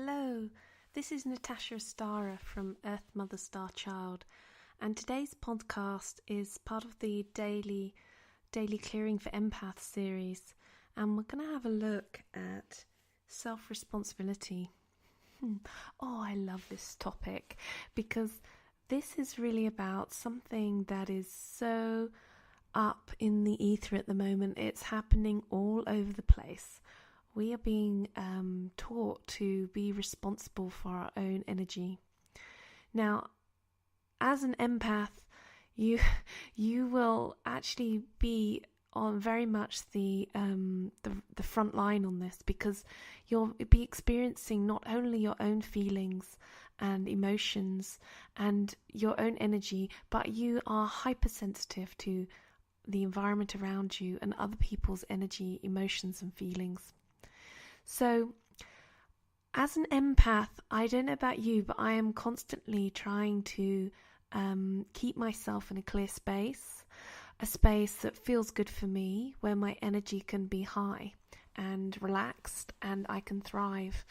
Hello, this is Natasha Astara from Earth Mother Star Child, and today's podcast is part of the Daily Clearing for Empath series, and we're going to have a look at self-responsibility. I love this topic because this is really about something that is so up in the ether at the moment. It's happening all over the place. We are being taught to be responsible for our own energy. Now, as an empath, you will actually be on very much the front line on this, because you'll be experiencing not only your own feelings and emotions and your own energy, but you are hypersensitive to the environment around you and other people's energy, emotions and feelings. So, as an empath, I don't know about you, but I am constantly trying to keep myself in a clear space, a space that feels good for me, where my energy can be high and relaxed and I can thrive.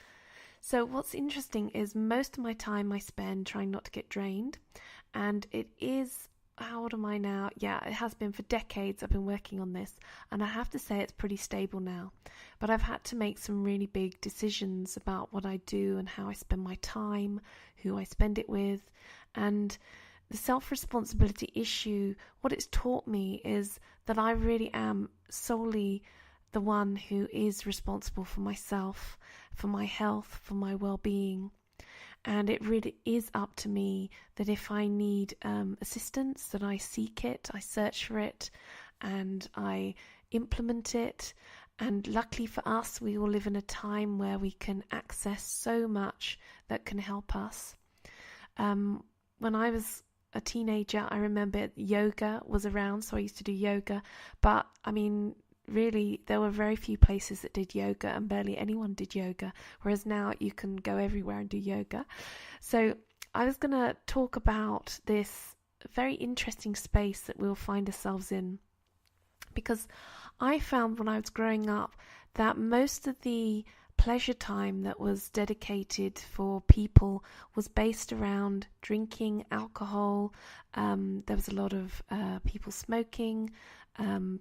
So what's interesting is most of my time I spend trying not to get drained, and it is, how old am I now? Yeah, it has been for decades. I've been working on this, and I have to say it's pretty stable now. But I've had to make some really big decisions about what I do and how I spend my time, who I spend it with. And the self-responsibility issue, what it's taught me is that I really am solely the one who is responsible for myself, for my health, for my well-being. And it really is up to me that if I need assistance, that I seek it, I search for it, and I implement it. And luckily for us, we all live in a time where we can access so much that can help us. When I was a teenager, I remember yoga was around, so I used to do yoga. But I mean, really, there were very few places that did yoga, and barely anyone did yoga, whereas now you can go everywhere and do yoga. So I was going to talk about this very interesting space that we'll find ourselves in, because I found when I was growing up that most of the pleasure time that was dedicated for people was based around drinking alcohol. There was a lot of people smoking,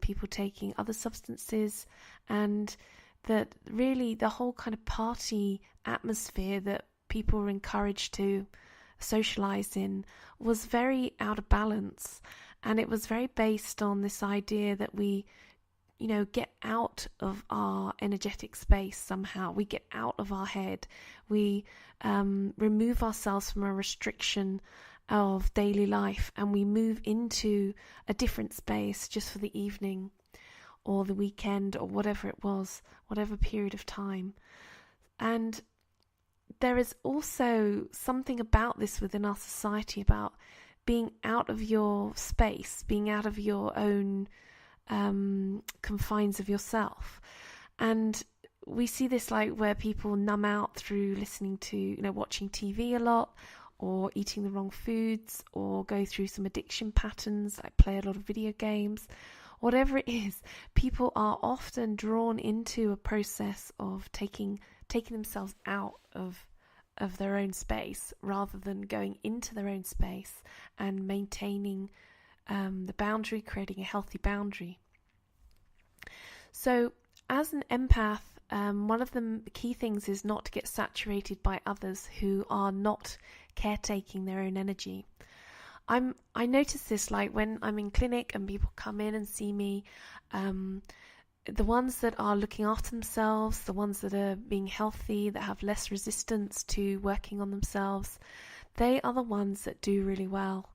people taking other substances, and that really the whole kind of party atmosphere that people were encouraged to socialize in was very out of balance. And it was very based on this idea that we get out of our energetic space somehow. We get out of our head. We remove ourselves from a restriction of daily life, and we move into a different space just for the evening or the weekend or whatever it was, whatever period of time. And there is also something about this within our society about being out of your space, being out of your own confines of yourself. And we see this like where people numb out through listening to, watching TV a lot, or eating the wrong foods, or go through some addiction patterns, like play a lot of video games. Whatever it is, people are often drawn into a process of taking themselves out of their own space, rather than going into their own space and maintaining the boundary, creating a healthy boundary. So as an empath, one of the key things is not to get saturated by others who are not caretaking their own energy. I notice this like when I'm in clinic and people come in and see me, the ones that are looking after themselves, the ones that are being healthy, that have less resistance to working on themselves, they are the ones that do really well.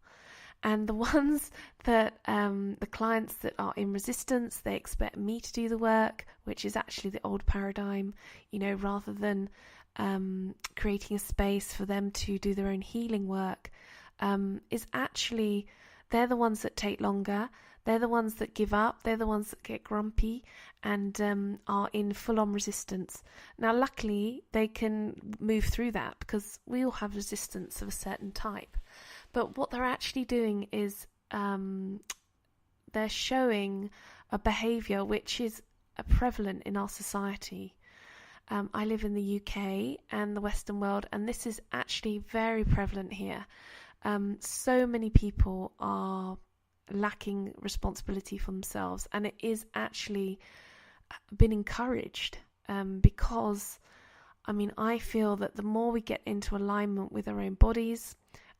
And the ones that, the clients that are in resistance, they expect me to do the work, which is actually the old paradigm, rather than creating a space for them to do their own healing work, is actually, they're the ones that take longer. They're the ones that give up. They're the ones that get grumpy and are in full-on resistance. Now, luckily, they can move through that because we all have resistance of a certain type. But what they're actually doing is they're showing a behaviour which is prevalent in our society. I live in the UK and the Western world, and this is actually very prevalent here. So many people are lacking responsibility for themselves, and it is actually been encouraged because I feel that the more we get into alignment with our own bodies,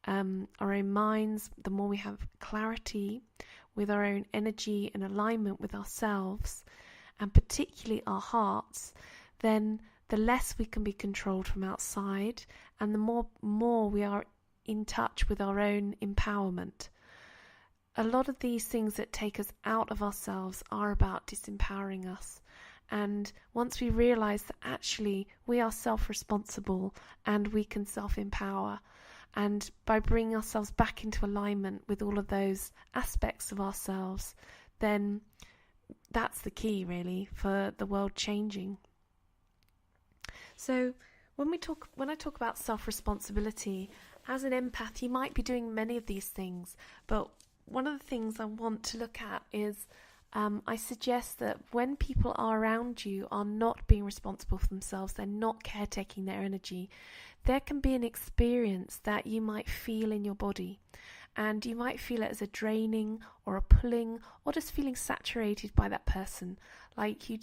our own minds, the more we have clarity with our own energy and alignment with ourselves, and particularly our hearts, then the less we can be controlled from outside, and the more we are in touch with our own empowerment. A lot of these things that take us out of ourselves are about disempowering us. And once we realize that actually we are self-responsible and we can self-empower, and by bringing ourselves back into alignment with all of those aspects of ourselves, then that's the key really for the world changing. So when I talk about self-responsibility, as an empath, you might be doing many of these things, but one of the things I want to look at is I suggest that when people around you are not being responsible for themselves, they're not caretaking their energy, there can be an experience that you might feel in your body, and you might feel it as a draining or a pulling, or just feeling saturated by that person,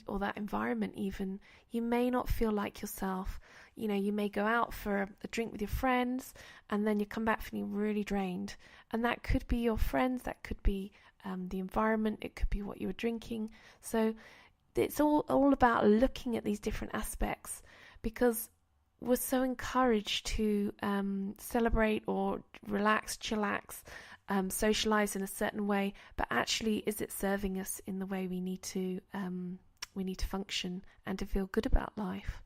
or that environment even. You may not feel like yourself. You may go out for a drink with your friends, and then you come back feeling really drained. And that could be your friends, that could be the environment, it could be what you were drinking. So it's all about looking at these different aspects, because we're so encouraged to celebrate or relax, chillax, socialize in a certain way, but actually, is it serving us in the way we need to function and to feel good about life?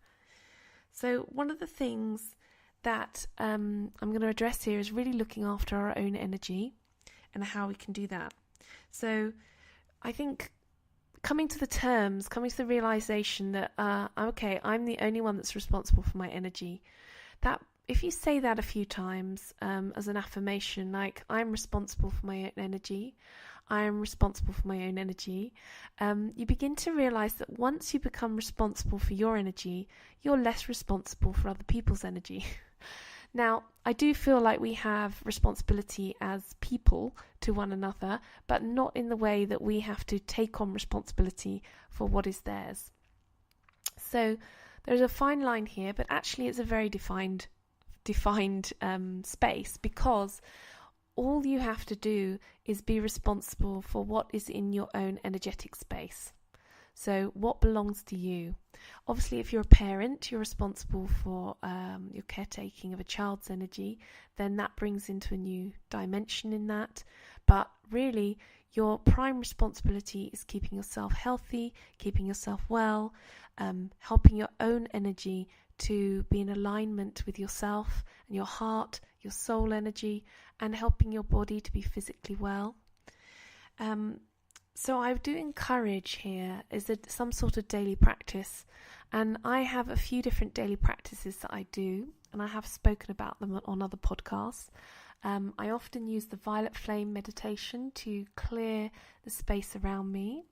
So one of the things that I'm going to address here is really looking after our own energy and how we can do that. So I think coming to the realization that, I'm the only one that's responsible for my energy. That if you say that a few times as an affirmation, like I'm responsible for my own energy, I am responsible for my own energy, you begin to realize that once you become responsible for your energy, you're less responsible for other people's energy. Now, I do feel like we have responsibility as people to one another, but not in the way that we have to take on responsibility for what is theirs. So there's a fine line here, but actually it's a very defined space, because all you have to do is be responsible for what is in your own energetic space. So what belongs to you? Obviously, if you're a parent, you're responsible for your caretaking of a child's energy, then that brings into a new dimension in that. But really, your prime responsibility is keeping yourself healthy, keeping yourself well, helping your own energy to be in alignment with yourself and your heart, your soul energy, and helping your body to be physically well. So I do encourage here is some sort of daily practice, and I have a few different daily practices that I do, and I have spoken about them on other podcasts. I often use the violet flame meditation to clear the space around me,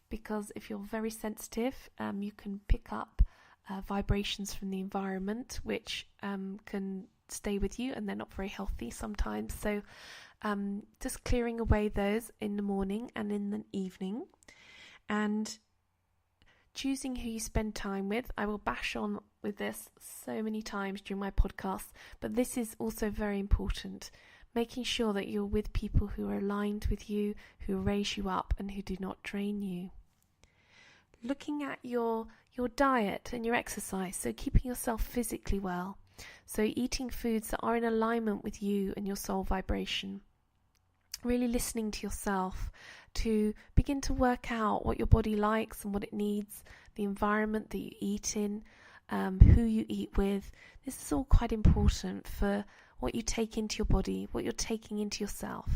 because if you're very sensitive, you can pick up vibrations from the environment, which can stay with you, and they're not very healthy sometimes. So just clearing away those in the morning and in the evening, and choosing who you spend time with. I will bash on with this so many times during my podcast, but this is also very important. Making sure that you're with people who are aligned with you, who raise you up, and who do not drain you. Looking at your diet and your exercise, so keeping yourself physically well. So eating foods that are in alignment with you and your soul vibration. Really listening to yourself to begin to work out what your body likes and what it needs, the environment that you eat in, who you eat with. This is all quite important for what you take into your body, what you're taking into yourself.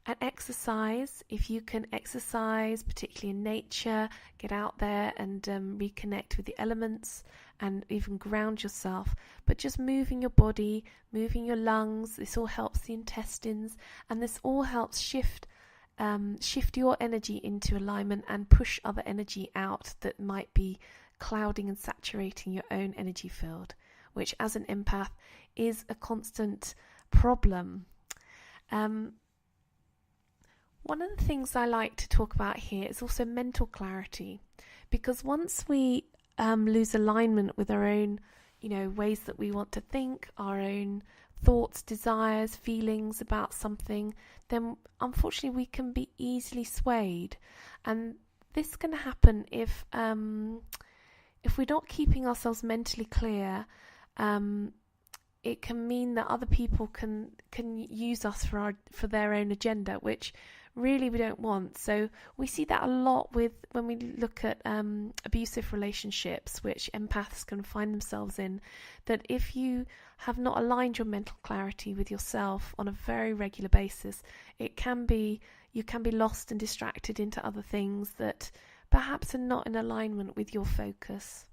And exercise, if you can exercise, particularly in nature, get out there and reconnect with the elements and even ground yourself. But just moving your body, moving your lungs, this all helps the intestines, and this all helps shift your energy into alignment and push other energy out that might be clouding and saturating your own energy field, which as an empath is a constant problem. One of the things I like to talk about here is also mental clarity, because once we lose alignment with our own, ways that we want to think, our own thoughts, desires, feelings about something, then unfortunately we can be easily swayed. And this can happen if we're not keeping ourselves mentally clear. It can mean that other people can use us for their own agenda, which really we don't want. So we see that a lot when we look at abusive relationships, which empaths can find themselves in, that if you have not aligned your mental clarity with yourself on a very regular basis, you can be lost and distracted into other things that perhaps are not in alignment with your focus.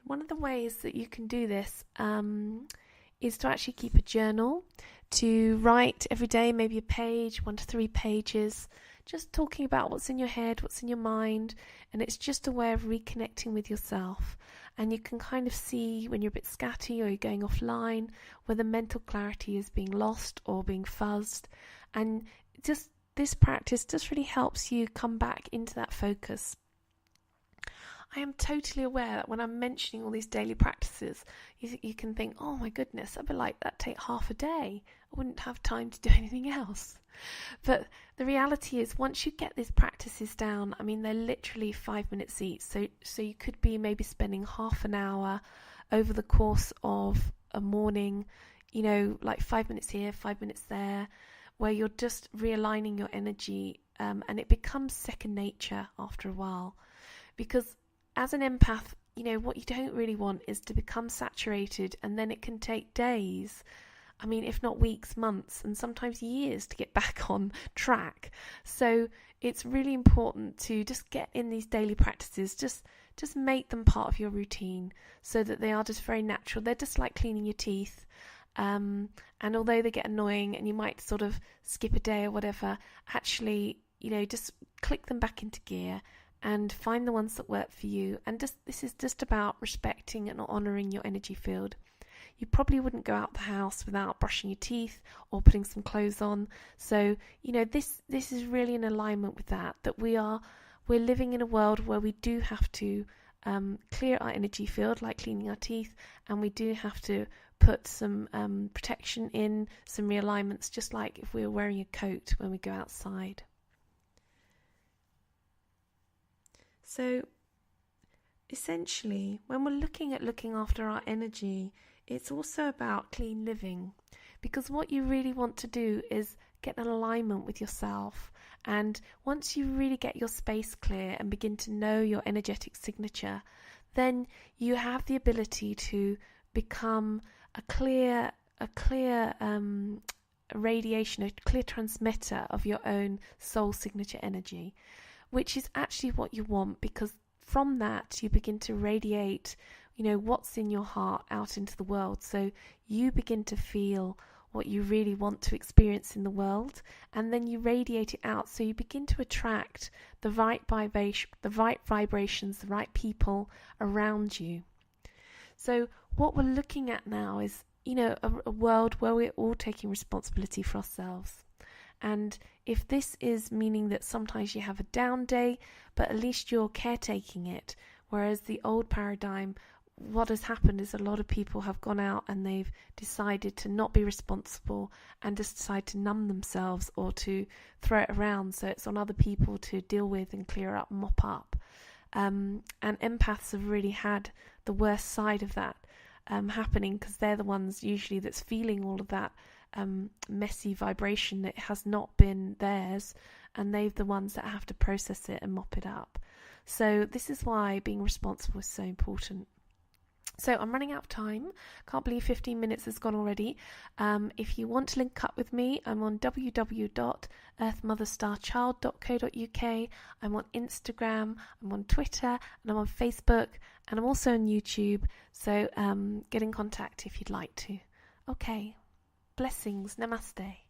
One of the ways that you can do this is to actually keep a journal, to write every day, maybe a page, 1 to 3 pages, just talking about what's in your head, what's in your mind, and it's just a way of reconnecting with yourself. And you can kind of see when you're a bit scatty or you're going offline, whether mental clarity is being lost or being fuzzed. And just this practice just really helps you come back into that focus. I am totally aware that when I'm mentioning all these daily practices, you can think, oh my goodness, I'd be like, that'd take half a day. I wouldn't have time to do anything else. But the reality is, once you get these practices down, they're literally 5 minutes each. So you could be maybe spending half an hour over the course of a morning, like 5 minutes here, 5 minutes there, where you're just realigning your energy, and it becomes second nature after a while. Because as an empath, what you don't really want is to become saturated, and then it can take days, if not weeks, months, and sometimes years to get back on track. So it's really important to just get in these daily practices, just make them part of your routine so that they are just very natural. They're just like cleaning your teeth. And although they get annoying and you might sort of skip a day or whatever, actually, just click them back into gear and find the ones that work for you. And this is just about respecting and honouring your energy field. You probably wouldn't go out the house without brushing your teeth or putting some clothes on. So, this is really in alignment with that we're living in a world where we do have to clear our energy field, like cleaning our teeth, and we do have to put some protection in, some realignments, just like if we were wearing a coat when we go outside. So essentially, when we're looking after our energy, it's also about clean living, because what you really want to do is get an alignment with yourself. And once you really get your space clear and begin to know your energetic signature, then you have the ability to become a clear radiation, a clear transmitter of your own soul signature energy, which is actually what you want, because from that you begin to radiate, what's in your heart out into the world. So you begin to feel what you really want to experience in the world, and then you radiate it out. So you begin to attract the right vibrations, the right people around you. So what we're looking at now is, a world where we're all taking responsibility for ourselves. And if this is meaning that sometimes you have a down day, but at least you're caretaking it, whereas the old paradigm, what has happened is a lot of people have gone out and they've decided to not be responsible and just decide to numb themselves or to throw it around, so it's on other people to deal with and clear up, mop up. And empaths have really had the worst side of that happening, because they're the ones usually that's feeling all of that messy vibration that has not been theirs, and they're the ones that have to process it and mop it up. So this is why being responsible is so important. So I'm running out of time. Can't believe 15 minutes has gone already. If you want to link up with me, I'm on www.earthmotherstarchild.co.uk. I'm on Instagram, I'm on Twitter, and I'm on Facebook, and I'm also on YouTube. So get in contact if you'd like to. Okay. Blessings. Namaste.